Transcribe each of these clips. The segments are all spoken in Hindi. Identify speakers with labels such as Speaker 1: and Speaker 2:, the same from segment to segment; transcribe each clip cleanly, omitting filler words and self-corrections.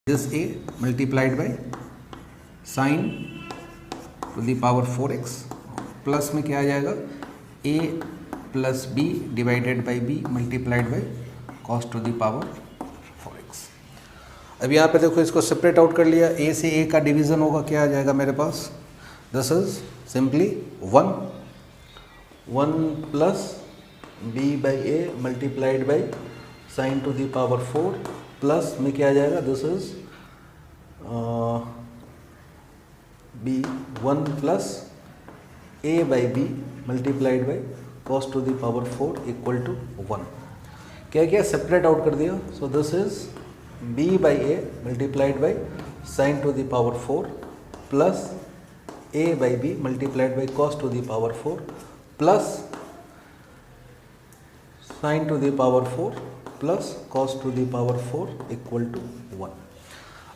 Speaker 1: This a multiplied by sine to the power 4x plus में क्या आ जाएगा a plus B divided by B multiplied by cos to the power 4x। अब यहाँ पे देखो इसको सेपरेट आउट कर लिया, a से a का डिवीज़न होगा, क्या आ जाएगा मेरे पास, this is simply 1 plus b by A multiplied by sine to the power 4 plus में क्या आ जाएगा, this is b 1 plus a by b multiplied by cos to the power 4 equal to 1। क्या क्या सेपरेट आउट कर दिया, so this is b by A multiplied by sine to the power 4 plus a by b multiplied by cos to the power 4 plus sine to the power 4 plus cos to the power 4 equal to 1।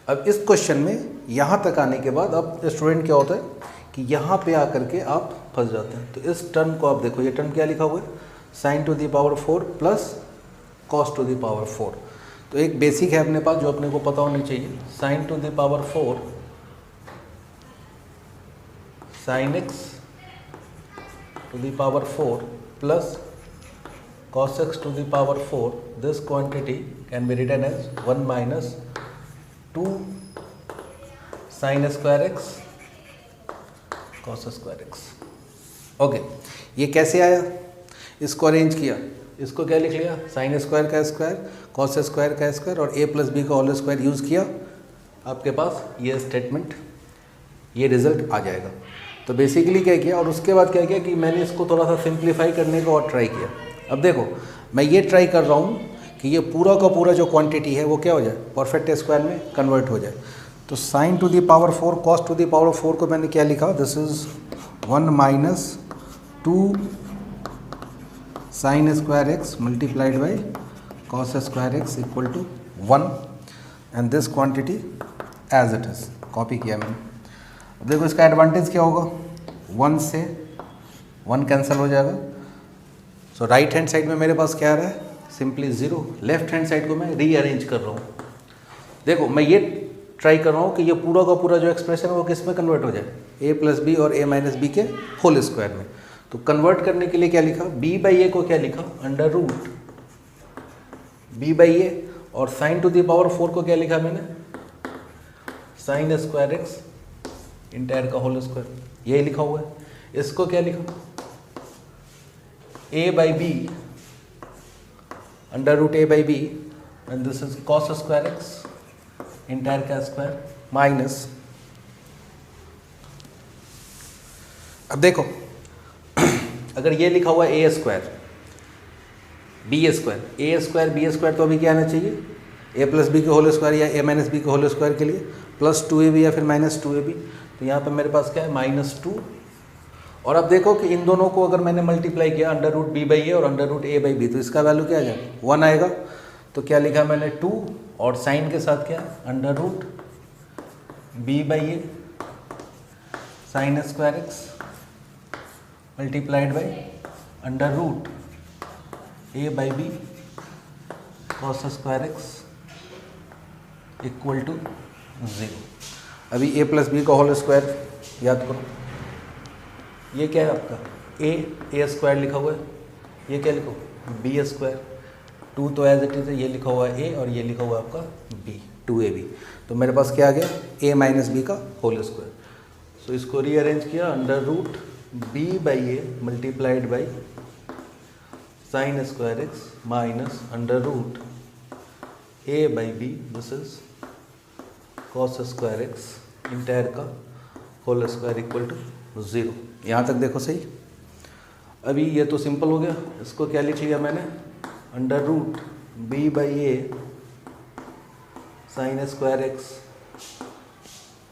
Speaker 1: अब इस क्वेश्चन में यहाँ तक आने के बाद अब स्टूडेंट क्या होता है कि यहाँ पे आकर के आप फंस जाते हैं। तो इस टर्म को आप देखो, ये टर्म क्या लिखा हुआ है, sign to the power 4 plus cos to the power 4। तो एक बेसिक है अपने पास जो अपने को पता होनी चाहिए, sine to the power 4 sine X to the power 4 plus cos x to the power 4, this quantity can be written as 1 minus 2 sin square x cos square x। Okay, ये कैसे आया, इसको अरेंज किया, इसको क्या लिख लिया, साइन स्क्वायर का स्क्वायर कॉस स्क्वायर का स्क्वायर और a प्लस बी का होल स्क्वायर यूज़ किया, आपके पास ये स्टेटमेंट, ये रिजल्ट आ जाएगा। तो बेसिकली क्या किया और उसके बाद क्या किया कि मैंने इसको थोड़ा सा सिंप्लीफाई करने का और ट्राई किया। अब देखो मैं ये ट्राई कर रहा हूँ कि ये पूरा का पूरा जो क्वांटिटी है वो क्या हो जाए, परफेक्ट स्क्वायर में कन्वर्ट हो जाए। तो sine to the power 4 cos to the power 4 को मैंने क्या लिखा, this is 1 minus 2 sine square X multiplied by cos square x equal to 1 and this quantity as it is copy किया मैंने। अब देखो इसका एडवांटेज क्या होगा, 1 से 1 कैंसिल हो जाएगा। सो राइट हैंड साइड में मेरे पास क्या आ रहा है, सिंपली 0। लेफ्ट हैंड साइड को मैं रीअरेंज कर रहा हूँ। देखो मैं ये ट्राई कर रहा हूँ कि ये पूरा का पूरा जो एक्सप्रेशन है वो किस में कन्वर्ट हो जाए, a प्लस बी और a माइनस बी के होल स्क्वायर में। तो कन्वर्ट करने के लिए क्या लिखा, b बाई ए को क्या लिखा, under root b by A, और साइन टू द पावर 4 को क्या लिखा मैंने, साइन स्क्वायर एक्स इंटायर का होल स्क्वायर, यही लिखा हुआ है। इसको क्या लिखा, a by B under root a by B and this is cos square X entire का स्क्वायर माइनस, अब देखो अगर ये लिखा हुआ a square B square, a square B square, तो अभी क्या आना चाहिए, a प्लस बी के होल स्क्वायर या a माइनस बी के होल स्क्वायर के लिए प्लस 2ab या फिर माइनस 2ab। तो यहाँ पे मेरे पास क्या है, -2। और अब देखो कि इन दोनों को अगर मैंने मल्टीप्लाई किया, under root B by A और under root A by B, तो इसका वैल्यू क्या आ जाएगा, 1 आएगा। तो क्या लिखा मैंने, 2 और साइन के साथ क्या, under root B by A sine square X multiplied by under root A by B cos square x equal to 0। अभी a प्लस बी का होल स्क्वायर याद करो, ये क्या है आपका a स्क्वायर लिखा हुआ है, ये क्या लिखो, b स्क्वायर, 2 तो एज इट इज है, ये लिखा हुआ है a और ये लिखा हुआ है आपका b, 2ab। तो मेरे पास क्या आ गया, a माइनस बी का होल स्क्वायर। सो इसको रीअरेंज किया, under root b by A multiplied by sine square X minus under root a by B, this is cos square X entire का होल स्क्वायर इक्वल टू 0। यहाँ तक देखो सही। अभी ये तो सिंपल हो गया, इसको क्या लिख लिया मैंने, under root B by A sine square x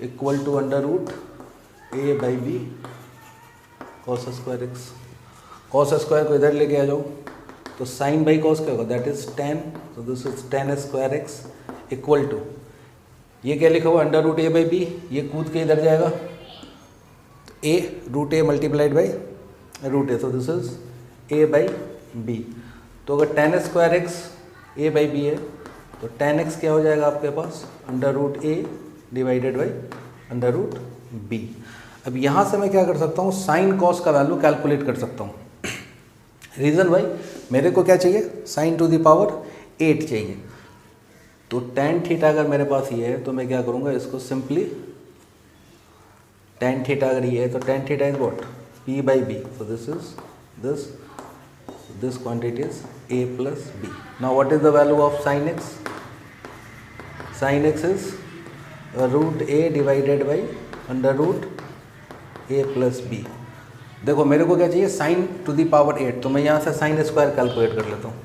Speaker 1: equal to under root A by B cos square X. Cos square को इधर लेके आ जाओ, तो साइन बाई कॉस क्या होगा, दैट इज टेन, तो this is ten square x equal to, ये क्या लिखा हुआ, under root A by b, ये कूद के इधर जाएगा, तो a root a multiplied by root a, तो this is a by B. तो अगर ten square x a by b है तो टेन एक्स क्या हो जाएगा आपके पास, under root a divided by under root b. अब यहाँ से मैं क्या कर सकता हूँ, साइन कॉस का वैल्यू कैलकुलेट कर सकता हूँ। रीज़न भाई मेरे को क्या चाहिए, साइन टू द पावर 8 चाहिए। तो tan थीटा अगर मेरे पास ये है तो मैं क्या करूँगा, इसको सिंपली tan थीटा अगर ये है तो tan theta is what, p by B. So this is this quantity is a plus b. Now what is the value of sin x? Sin x is root a divided by under root a plus b. देखो मेरे को क्या चाहिए, साइन टू दी पावर 8, तो मैं यहाँ से साइन स्क्वायर कैलकुलेट कर लेता हूँ।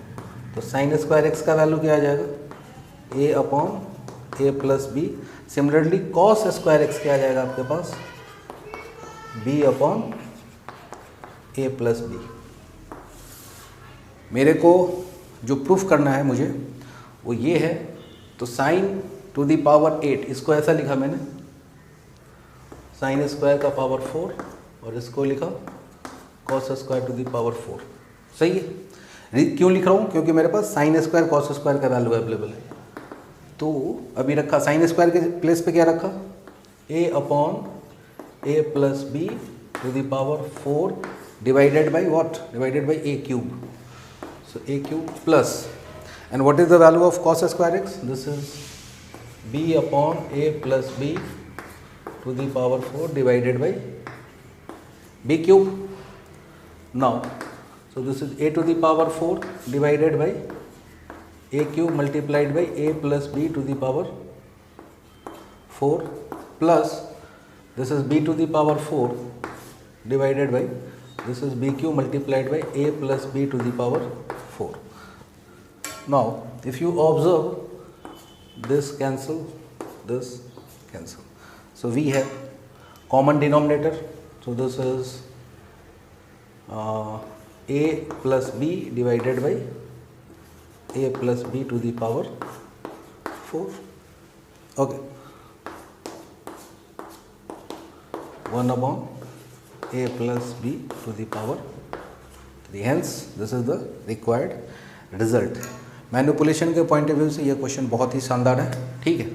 Speaker 1: तो साइन स्क्वायर एक्स का वैल्यू क्या आ जाएगा, a upon A plus B. Similarly cos square X क्या आ जाएगा आपके पास, b upon A plus B. मेरे को जो प्रूफ करना है मुझे वो ये है, तो साइन टू दी पावर 8 इसको ऐसा लिखा मैंने, साइन स्क्वायर का पावर 4, और इसको लिखा cos square to the power 4। सही है। क्यों लिख रहा हूँ, क्योंकि मेरे पास साइन स्क्वायर कॉस स्क्वायर का वैल्यू अवेलेबल है। तो अभी रखा साइन स्क्वायर के प्लेस पे क्या रखा, a upon A plus B to the power 4 divided by what, divided by a cube. So a cube plus, and what is the value of cos square x? This is b upon a plus b to the power 4 divided by b cube. Now, so this is a to the power 4 divided by a cube multiplied by a plus b to the power 4 plus this is b to the power 4 divided by this is b cube multiplied by a plus b to the power 4. Now if you observe, this cancel, this cancel, so we have common denominator. So this is a plus b divided by a plus b to the power 4. Okay, 1 upon a plus b to the power 3. Hence this is the required result. Manipulation के पॉइंट ऑफ व्यू से ये क्वेश्चन बहुत ही शानदार है। ठीक है।